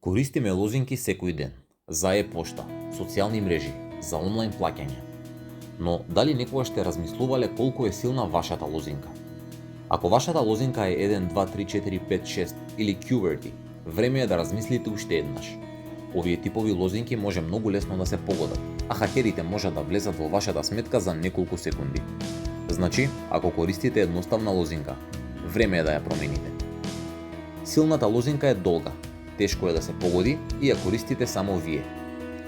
Користиме лозинки секој ден, за e-пошта, социјални мрежи, за онлайн плаќање. Но дали некогаш сте размислувале колку е силна вашата лозинка? Ако вашата лозинка е 1, 2, 3, 4, 5, 6 или QWERTY, време е да размислите уште еднаш. Овие типови лозинки може многу лесно да се погодат, а хакерите можат да влезат во вашата сметка за неколку секунди. Значи, ако користите едноставна лозинка, време е да ја промените. Силната лозинка е долга, тешко е да се погоди и ја користите само вие.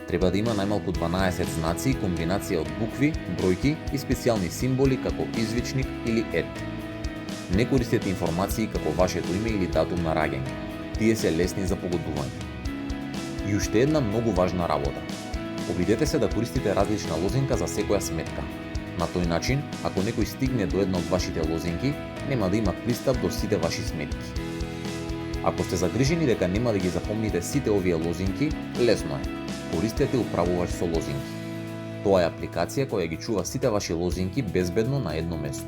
Треба да има најмалку 12 знаци и комбинација од букви, бројки и специјални символи како извичник или ет. Не користете информации како вашето име или датум на раѓање. Тие се лесни за погодување. И уште една многу важна работа. Обидете се да користите различна лозинка за секоја сметка. На тој начин, ако некој стигне до една од вашите лозинки, нема да има пристап до сите ваши сметки. Ако сте загрижени дека нема да ги запомните сите овие лозинки, лесно е. Користете управувач со лозинки. Тоа е апликација која ги чува сите ваши лозинки безбедно на едно место.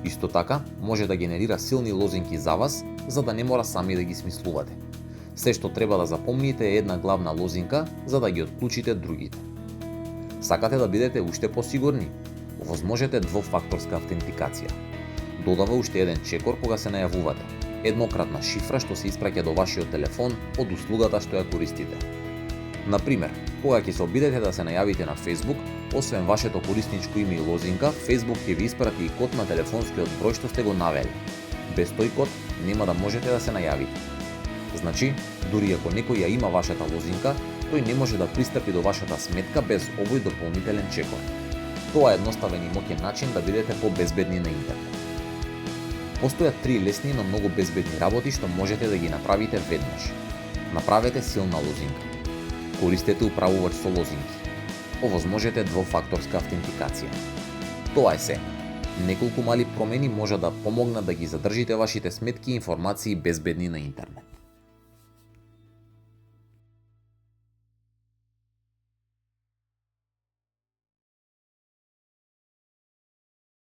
Исто така, може да генерира силни лозинки за вас, за да не мора сами да ги смислувате. Се што треба да запомните е една главна лозинка, за да ги отклучите другите. Сакате да бидете уште посигурни? Овозможете двофакторска автентикација. Додава уште еден чекор кога се најавувате. Еднократна шифра што се испраќа до вашиот телефон од услугата што ја користите. Например, кога ќе се обидете да се најавите на Facebook, освен вашето корисничко име и лозинка, Facebook ќе ви испрати и код на телефонскиот број што сте го навели. Без тој код нема да можете да се најавите. Значи, дури ако некој ја има вашата лозинка, тој не може да пристапи до вашата сметка без овој дополнителен чекор. Тоа е едноставен и моќен начин да бидете побезбедни на интернет. Постојат 3 лесни, но многу безбедни работи што можете да ги направите веднаш. Направете силна лозинка. Користете управувач со лозинки. Овозможете двофакторска автентикација. Тоа е се. Неколку мали промени може да помогнат да ги задржите вашите сметки и информации безбедни на интернет.